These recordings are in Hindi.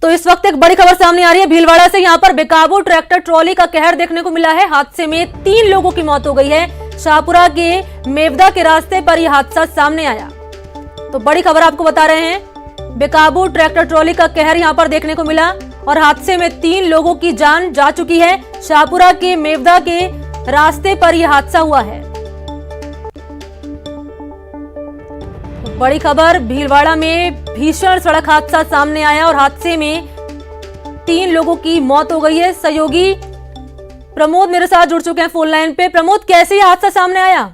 तो इस वक्त एक बड़ी खबर सामने आ रही है भीलवाड़ा से। यहाँ पर बेकाबू ट्रैक्टर ट्रॉली का कहर देखने को मिला है। हादसे में 3 लोगों की मौत हो गई है। शाहपुरा के मेवदा के रास्ते पर यह हादसा सामने आया। तो बड़ी खबर आपको बता रहे हैं, बेकाबू ट्रैक्टर ट्रॉली का कहर यहाँ पर देखने को मिला और हादसे में 3 लोगों की जान जा चुकी है। शाहपुरा के मेवदा के रास्ते पर यह हादसा हुआ है। बड़ी खबर, भीलवाड़ा में भीषण सड़क हादसा सामने आया और हादसे में 3 लोगों की मौत हो गई है। सहयोगी प्रमोद मेरे साथ जुड़ चुके हैं फोन लाइन पे। प्रमोद, कैसे ये हादसा सामने आया?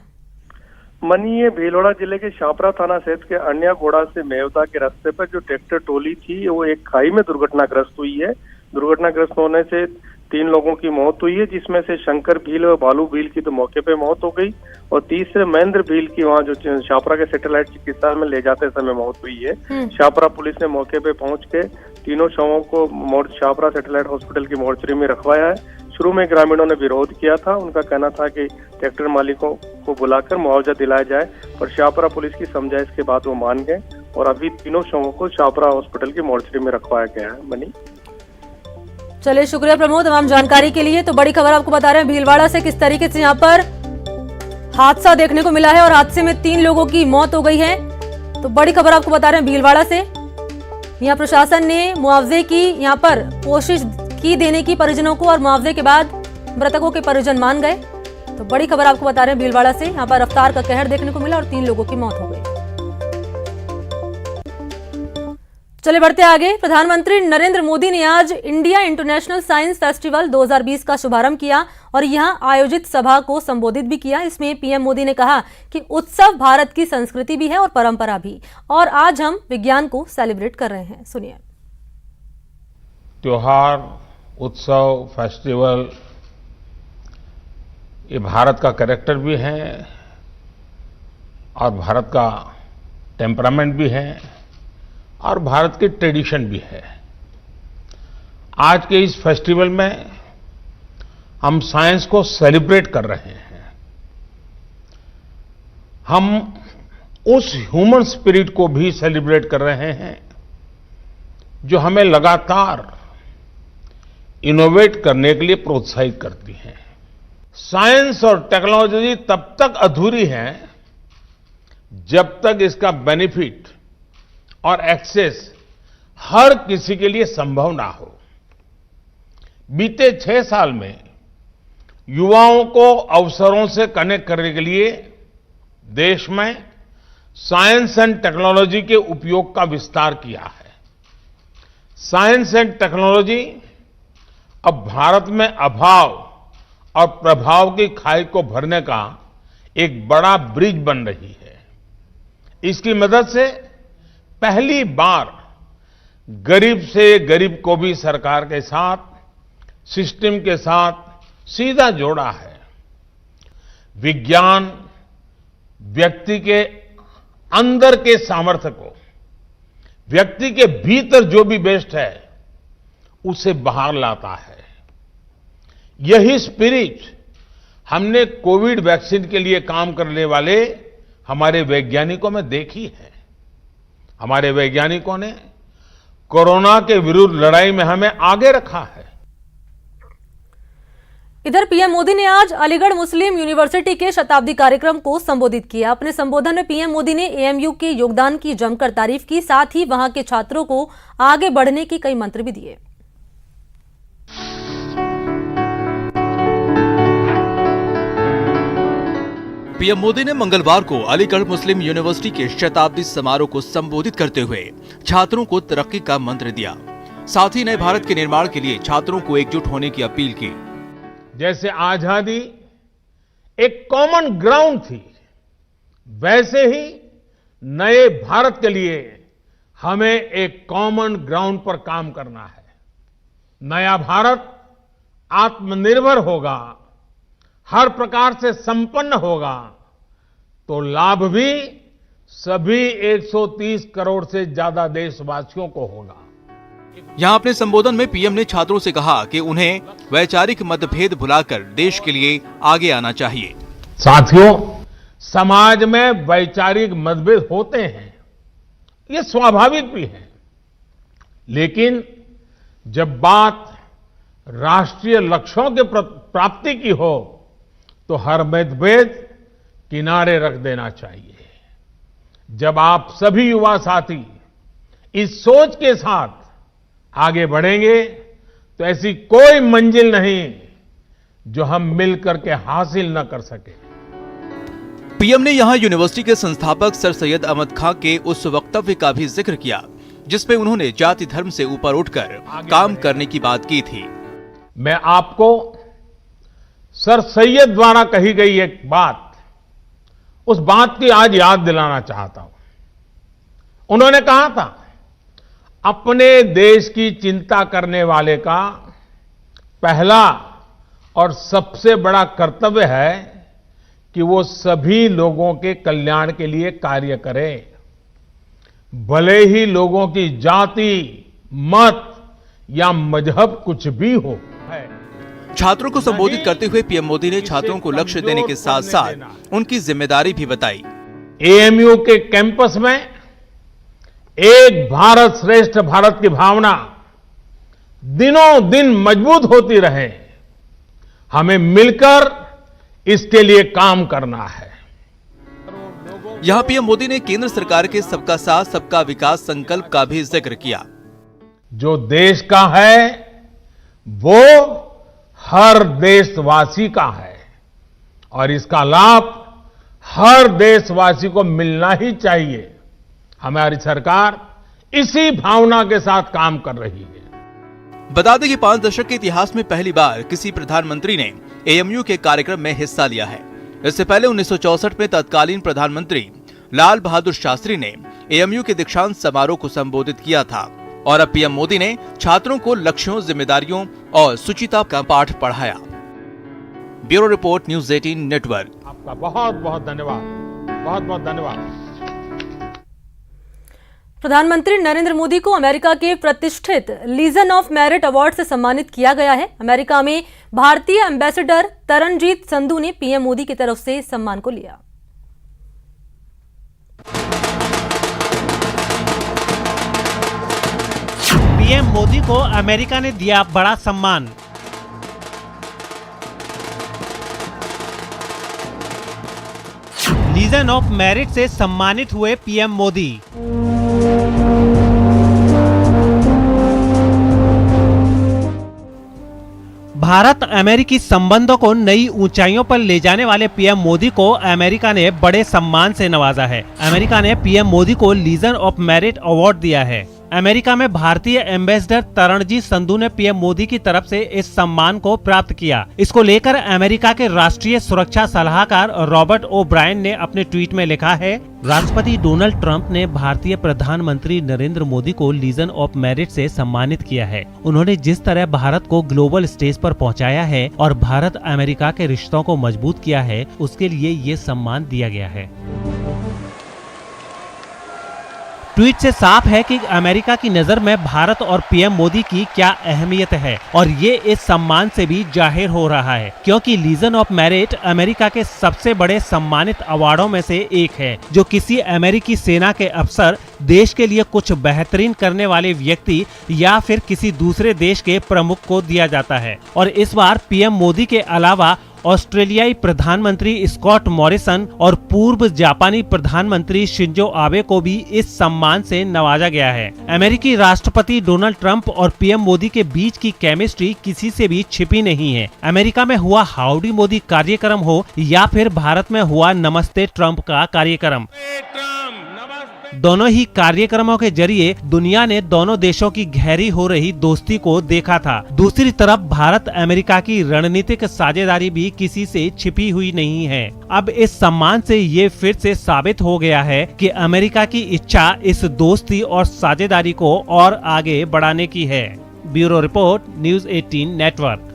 मनी, ये भीलवाड़ा जिले के शाहपुरा थाना क्षेत्र के अन्यागोड़ा से मेवदा के रास्ते पर जो ट्रैक्टर ट्रॉली थी वो एक खाई में दुर्घटनाग्रस्त हुई है। दुर्घटनाग्रस्त होने से 3 लोगों की मौत हुई है, जिसमें से शंकर भील और बालू भील की तो मौके पे मौत हो गई और तीसरे महेंद्र भील की वहाँ जो शाहपुरा के सैटेलाइट चिकित्सालय में ले जाते समय मौत हुई है। शाहपुरा पुलिस ने मौके पे पहुंच के तीनों शवों को शाहपुरा सैटेलाइट हॉस्पिटल की मोर्चरी में रखवाया है। शुरू में ग्रामीणों ने विरोध किया था। उनका कहना था कि ट्रैक्टर मालिकों को बुलाकर मुआवजा दिलाया जाए, पर शाहपुरा पुलिस की समझाइश के बाद वो मान गए और अभी तीनों शवों को शाहपुरा हॉस्पिटल की मोर्चरी में रखवाया गया है। मनी, चलिए, शुक्रिया प्रमोद तमाम जानकारी के लिए। तो बड़ी खबर आपको बता रहे हैं भीलवाड़ा से, किस तरीके से यहाँ पर हादसा देखने को मिला है और हादसे में 3 लोगों की मौत हो गई है। तो बड़ी खबर आपको बता रहे हैं भीलवाड़ा से। यहाँ प्रशासन ने मुआवजे की यहाँ पर कोशिश की देने की परिजनों को और मुआवजे के बाद मृतकों के परिजन मान गए। तो बड़ी खबर आपको बता रहे हैं भीलवाड़ा से। यहाँ पर रफ्तार का कहर देखने को मिला और 3 लोगों की मौत हो गई। चले बढ़ते आगे। प्रधानमंत्री नरेंद्र मोदी ने आज इंडिया इंटरनेशनल साइंस फेस्टिवल 2020 का शुभारंभ किया और यहां आयोजित सभा को संबोधित भी किया। इसमें पीएम मोदी ने कहा कि उत्सव भारत की संस्कृति भी है और परंपरा भी, और आज हम विज्ञान को सेलिब्रेट कर रहे हैं। सुनिए। त्योहार, उत्सव, फेस्टिवल ये भारत का कैरेक्टर भी है और भारत का टेम्परामेंट भी है और भारत की ट्रेडिशन भी है। आज के इस फेस्टिवल में हम साइंस को सेलिब्रेट कर रहे हैं। हम उस ह्यूमन स्पिरिट को भी सेलिब्रेट कर रहे हैं जो हमें लगातार इनोवेट करने के लिए प्रोत्साहित करती है। साइंस और टेक्नोलॉजी तब तक अधूरी है जब तक इसका बेनिफिट और एक्सेस हर किसी के लिए संभव ना हो। बीते 6 साल में युवाओं को अवसरों से कनेक्ट करने के लिए देश में साइंस एंड टेक्नोलॉजी के उपयोग का विस्तार किया है। साइंस एंड टेक्नोलॉजी अब भारत में अभाव और प्रभाव की खाई को भरने का एक बड़ा ब्रिज बन रही है। इसकी मदद से पहली बार गरीब से गरीब को भी सरकार के साथ, सिस्टम के साथ सीधा जोड़ा है। विज्ञान व्यक्ति के अंदर के सामर्थ्य को, व्यक्ति के भीतर जो भी बेस्ट है उसे बाहर लाता है। यही स्पिरिट हमने कोविड वैक्सीन के लिए काम करने वाले हमारे वैज्ञानिकों में देखी है। हमारे वैज्ञानिकों ने कोरोना के विरुद्ध लड़ाई में हमें आगे रखा है। इधर पीएम मोदी ने आज अलीगढ़ मुस्लिम यूनिवर्सिटी के शताब्दी कार्यक्रम को संबोधित किया। अपने संबोधन में पीएम मोदी ने एएमयू के योगदान की जमकर तारीफ की, साथ ही वहां के छात्रों को आगे बढ़ने की कई मंत्र भी दिए। पीएम मोदी ने मंगलवार को अलीगढ़ मुस्लिम यूनिवर्सिटी के शताब्दी समारोह को संबोधित करते हुए छात्रों को तरक्की का मंत्र दिया। साथ ही नए भारत के निर्माण के लिए छात्रों को एकजुट होने की अपील की। जैसे आजादी एक कॉमन ग्राउंड थी, वैसे ही नए भारत के लिए हमें एक कॉमन ग्राउंड पर काम करना है। नया भारत आत्मनिर्भर होगा, हर प्रकार से संपन्न होगा, तो लाभ भी सभी 130 करोड़ से ज्यादा देशवासियों को होगा। यहाँ अपने संबोधन में पीएम ने छात्रों से कहा कि उन्हें वैचारिक मतभेद भुलाकर देश के लिए आगे आना चाहिए। साथियों, समाज में वैचारिक मतभेद होते हैं, ये स्वाभाविक भी है, लेकिन जब बात राष्ट्रीय लक्ष्यों के प्राप्ति की हो तो हर मतभेद किनारे रख देना चाहिए। जब आप सभी युवा साथी इस सोच के साथ आगे बढ़ेंगे तो ऐसी कोई मंजिल नहीं जो हम मिलकर के हासिल न कर सके। पीएम ने यहां यूनिवर्सिटी के संस्थापक सर सैयद अहमद खां के उस वक्तव्य का भी जिक्र किया जिसमें उन्होंने जाति धर्म से ऊपर उठकर काम करने की बात की थी। मैं आपको सर सैयद द्वारा कही गई एक बात, उस बात की आज याद दिलाना चाहता हूं। उन्होंने कहा था, अपने देश की चिंता करने वाले का पहला और सबसे बड़ा कर्तव्य है कि वो सभी लोगों के कल्याण के लिए कार्य करे, भले ही लोगों की जाति, मत या मजहब कुछ भी हो। छात्रों को संबोधित करते हुए पीएम मोदी ने छात्रों को लक्ष्य देने के साथ साथ उनकी जिम्मेदारी भी बताई। एएमयू के कैंपस में एक भारत श्रेष्ठ भारत की भावना दिनों दिन मजबूत होती रहे, हमें मिलकर इसके लिए काम करना है। यहां पीएम मोदी ने केंद्र सरकार के सबका साथ सबका विकास संकल्प का भी जिक्र किया। जो देश का है वो हर देशवासी का है और इसका लाभ हर देशवासी को मिलना ही चाहिए। हमारी सरकार इसी भावना के साथ काम कर रही है। बता दें कि 5 दशक के इतिहास में पहली बार किसी प्रधानमंत्री ने एएमयू के कार्यक्रम में हिस्सा लिया है। इससे पहले 1964 में तत्कालीन प्रधानमंत्री लाल बहादुर शास्त्री ने एएमयू के दीक्षांत समारोह को संबोधित किया था और अब पीएम मोदी ने छात्रों को लक्ष्यों, जिम्मेदारियों और शुचिता का पाठ पढ़ाया। Bureau report, news 18 network. आपका बहुत बहुत धन्यवाद, बहुत बहुत धन्यवाद। प्रधानमंत्री नरेंद्र मोदी को अमेरिका के प्रतिष्ठित लीजन ऑफ मेरिट अवार्ड से सम्मानित किया गया है। अमेरिका में भारतीय एम्बेसडर तरनजीत संधू ने पीएम मोदी की तरफ से सम्मान को लिया। पीएम मोदी को अमेरिका ने दिया बड़ा सम्मान। लीजन ऑफ मेरिट से सम्मानित हुए पीएम मोदी। भारत अमेरिकी संबंधों को नई ऊंचाइयों पर ले जाने वाले पीएम मोदी को अमेरिका ने बड़े सम्मान से नवाजा है। अमेरिका ने पीएम मोदी को लीजन ऑफ मेरिट अवार्ड दिया है। अमेरिका में भारतीय एम्बेसडर तरणजीत संधू ने पीएम मोदी की तरफ से इस सम्मान को प्राप्त किया। इसको लेकर अमेरिका के राष्ट्रीय सुरक्षा सलाहकार रॉबर्ट ओ ब्रायन ने अपने ट्वीट में लिखा है, राष्ट्रपति डोनाल्ड ट्रंप ने भारतीय प्रधानमंत्री नरेंद्र मोदी को लीजन ऑफ मेरिट से सम्मानित किया है। उन्होंने जिस तरह भारत को ग्लोबल स्टेज पर पहुंचाया है और भारत अमेरिका के रिश्तों को मजबूत किया है, उसके लिए ये सम्मान दिया गया है। ट्वीट से साफ है कि अमेरिका की नजर में भारत और पीएम मोदी की क्या अहमियत है और ये इस सम्मान से भी जाहिर हो रहा है, क्योंकि लीजन ऑफ मेरिट अमेरिका के सबसे बड़े सम्मानित अवार्डों में से एक है, जो किसी अमेरिकी सेना के अफसर, देश के लिए कुछ बेहतरीन करने वाले व्यक्ति या फिर किसी दूसरे देश के प्रमुख को दिया जाता है। और इस बार पीएम मोदी के अलावा ऑस्ट्रेलियाई प्रधानमंत्री स्कॉट मॉरिसन और पूर्व जापानी प्रधानमंत्री शिंजो आबे को भी इस सम्मान से नवाजा गया है। अमेरिकी राष्ट्रपति डोनाल्ड ट्रंप और पीएम मोदी के बीच की केमिस्ट्री किसी से भी छिपी नहीं है। अमेरिका में हुआ हाउडी मोदी कार्यक्रम हो या फिर भारत में हुआ नमस्ते ट्रंप का कार्यक्रम, दोनों ही कार्यक्रमों के जरिए दुनिया ने दोनों देशों की गहरी हो रही दोस्ती को देखा था। दूसरी तरफ भारत अमेरिका की रणनीतिक साझेदारी भी किसी से छिपी हुई नहीं है। अब इस सम्मान से ये फिर से साबित हो गया है कि अमेरिका की इच्छा इस दोस्ती और साझेदारी को और आगे बढ़ाने की है। Bureau report, news 18 network.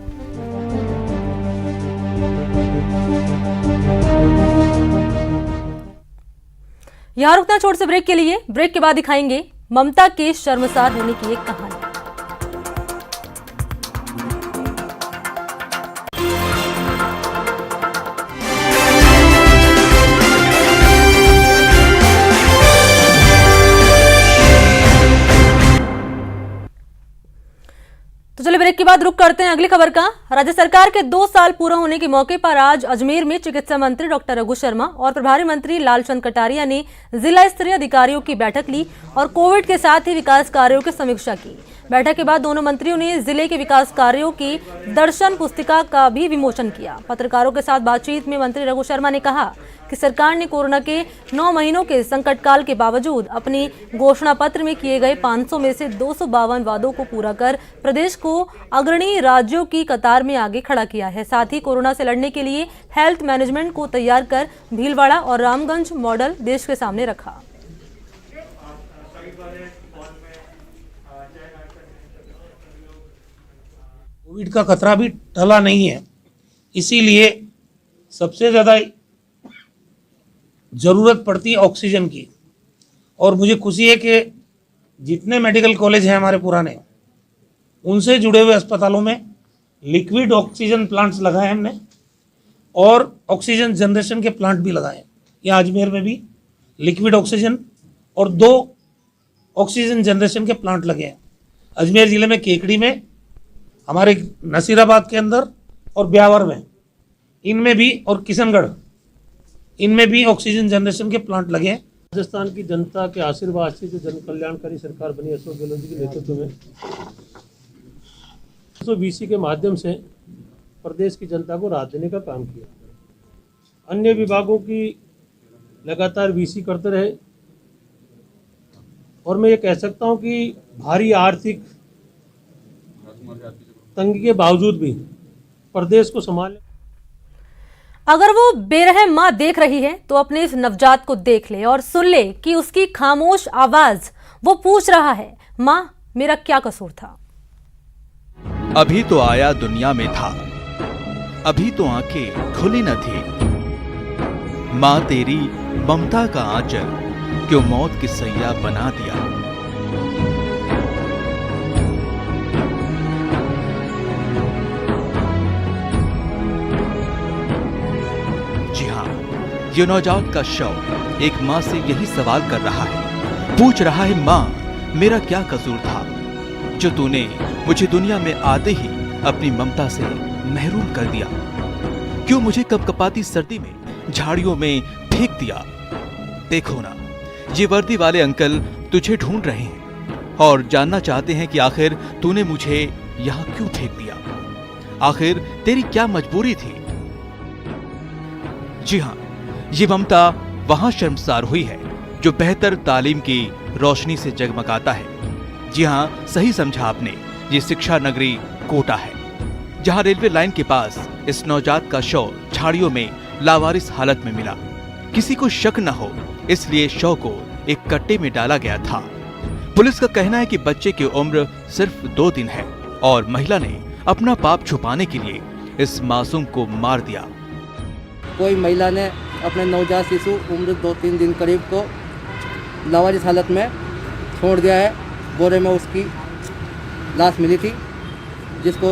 यहां रुकना छोड़ से ब्रेक के लिए। ब्रेक के बाद दिखाएंगे ममता के शर्मसार होने की एक कहानी। ब्रेक के बाद रुक करते हैं अगली खबर का। राज्य सरकार के 2 साल पूरा होने के मौके पर आज अजमेर में चिकित्सा मंत्री डॉक्टर रघु शर्मा और प्रभारी मंत्री लालचंद कटारिया ने जिला स्तरीय अधिकारियों की बैठक ली और कोविड के साथ ही विकास कार्यों की समीक्षा की। बैठक के बाद दोनों मंत्रियों ने जिले के विकास कार्यों की दर्शन पुस्तिका का भी विमोचन किया। पत्रकारों के साथ बातचीत में मंत्री रघु शर्मा ने कहा कि सरकार ने कोरोना के 9 महीनों के संकट काल के बावजूद अपनी घोषणा पत्र में किए गए 500 में से 252 वादों को पूरा कर प्रदेश को अग्रणी राज्यों की कतार में आगे खड़ा किया है। साथ ही कोरोना से लड़ने के लिए हेल्थ मैनेजमेंट को तैयार कर भीलवाड़ा और रामगंज मॉडल देश के सामने रखा। कोविड का खतरा भी टला नहीं है, इसीलिए सबसे ज़्यादा ज़रूरत पड़ती है ऑक्सीजन की। और मुझे खुशी है कि जितने मेडिकल कॉलेज हैं हमारे पुराने, उनसे जुड़े हुए अस्पतालों में लिक्विड ऑक्सीजन प्लांट्स लगाए हमने और ऑक्सीजन जनरेशन के प्लांट भी लगाए। यहाँ अजमेर में भी लिक्विड ऑक्सीजन और 2 ऑक्सीजन जनरेशन के प्लांट लगे हैं। अजमेर ज़िले में केकड़ी में, हमारे नसीराबाद के अंदर और ब्यावर में, इनमें भी, और किशनगढ़, इनमें भी ऑक्सीजन जनरेशन के प्लांट लगे हैं। राजस्थान की जनता के आशीर्वाद से जो जन कल्याणकारी सरकार बनी अशोक गहलोत जी के नेतृत्व में VC के माध्यम से प्रदेश की जनता को राहत देने का काम किया। अन्य विभागों की लगातार VC करते रहे और मैं ये कह सकता हूँ कि भारी आर्थिक तंगी के बावजूद भी प्रदेश को संभालने। अगर वो बेरहम मां देख रही है तो अपने इस नवजात को देख ले और सुन ले कि उसकी खामोश आवाज वो पूछ रहा है, मां मेरा क्या कसूर था। अभी तो आया दुनिया में था, अभी तो आंखें खुली न थी। मां तेरी ममता का आंचल क्यों मौत की सैया बना दिया। जी हाँ, ये नवजात का शव एक मां से यही सवाल कर रहा है, पूछ रहा है, मां मेरा क्या कसूर था जो तूने मुझे दुनिया में आते ही अपनी ममता से महरूम कर दिया। क्यों मुझे कपकपाती सर्दी में झाड़ियों में फेंक दिया। देखो ना, ये वर्दी वाले अंकल तुझे ढूंढ रहे हैं और जानना चाहते हैं कि आखिर तूने मुझे यहां क्यों फेंक दिया। आखिर तेरी क्या मजबूरी थी। जी हाँ, ये ममता वहां शर्मसार हुई है जो बेहतर तालीम की रोशनी से जगमगाता है। जी हाँ, सही समझा आपने, ये शिक्षा नगरी कोटा है, जहां रेलवे लाइन के पास इस नवजात का शव झाड़ियों में लावारिस हालत में मिला। किसी को शक न हो इसलिए शव को एक कट्टे में डाला गया था। पुलिस का कहना है कि बच्चे की उम्र सिर्फ 2 दिन है और महिला ने अपना पाप छुपाने के लिए इस मासूम को मार दिया। कोई महिला ने अपने नवजात शिशु उम्र 2-3 दिन करीब को लावारिस हालत में छोड़ दिया है। बोरे में उसकी लाश मिली थी, जिसको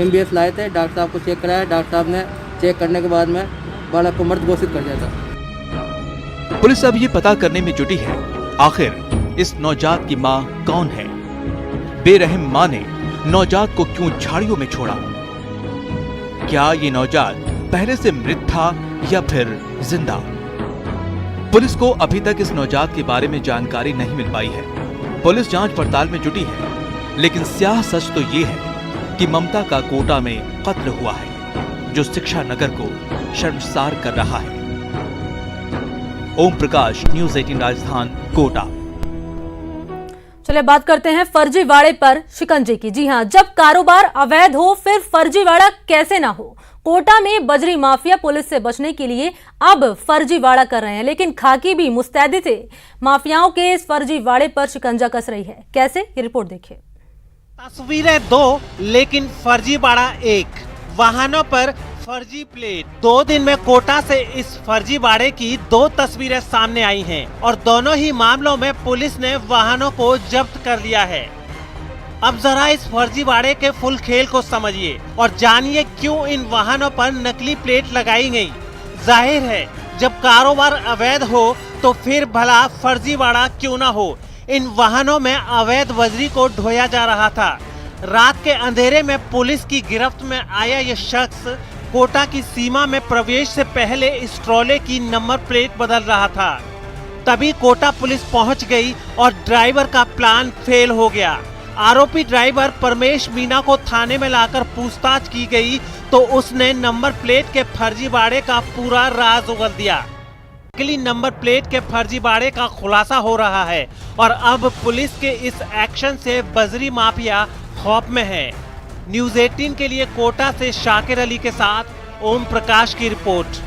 MBS लाए थे। डॉक्टर साहब को चेक कराया, डॉक्टर साहब ने चेक करने के बाद में बालक को मृत घोषित कर दिया था। पुलिस अब ये पता करने में जुटी है आखिर इस नवजात की मां कौन है। बेरहम मां ने नवजात को क्यों झाड़ियों में छोड़ा। क्या ये नवजात पहले से मृत था या फिर जिंदा। पुलिस को अभी तक इस नवजात के बारे में जानकारी नहीं मिल पाई है। पुलिस जांच पड़ताल में जुटी है, लेकिन स्याह सच तो ये है कि ममता का कोटा में कत्ल हुआ है, जो शिक्षा नगर को शर्मसार कर रहा है। ओम प्रकाश, न्यूज़ 18 राजस्थान, कोटा। चलिए बात करते हैं फर्जीवाड़े पर शिकंजे की। जी हां, जब कारोबार अवैध हो फिर फर्जीवाड़ा कैसे ना हो। कोटा में बजरी माफिया पुलिस से बचने के लिए अब फर्जीवाड़ा कर रहे हैं, लेकिन खाकी भी मुस्तैदी से माफियाओं के इस फर्जीवाड़े पर शिकंजा कस रही है। कैसे, ये रिपोर्ट देखिए। तस्वीरें 2 लेकिन फर्जीवाड़ा 1। वाहनों पर फर्जी प्लेट। 2 दिन में कोटा से इस फर्जीवाड़े की 2 तस्वीरें सामने आई हैं और दोनों ही मामलों में पुलिस ने वाहनों को जब्त कर लिया है। अब जरा इस फर्जीवाड़े के फुल खेल को समझिए और जानिए क्यों इन वाहनों पर नकली प्लेट लगाई गई। जाहिर है, जब कारोबार अवैध हो तो फिर भला फर्जीवाड़ा क्यों ना हो। इन वाहनों में अवैध बजरी को ढोया जा रहा था। रात के अंधेरे में पुलिस की गिरफ्त में आया ये शख्स कोटा की सीमा में प्रवेश से पहले इस ट्रॉले की नंबर प्लेट बदल रहा था। तभी कोटा पुलिस पहुंच गई और ड्राइवर का प्लान फेल हो गया। आरोपी ड्राइवर परमेश मीना को थाने में लाकर पूछताछ की गई तो उसने नंबर प्लेट के फर्जीवाड़े का पूरा राज उगल दिया। नकली नंबर प्लेट के फर्जीवाड़े का खुलासा हो रहा है और अब पुलिस के इस एक्शन से बजरी माफिया खौफ में है। न्यूज़ 18 के लिए कोटा से शाकिर अली के साथ ओम प्रकाश की रिपोर्ट।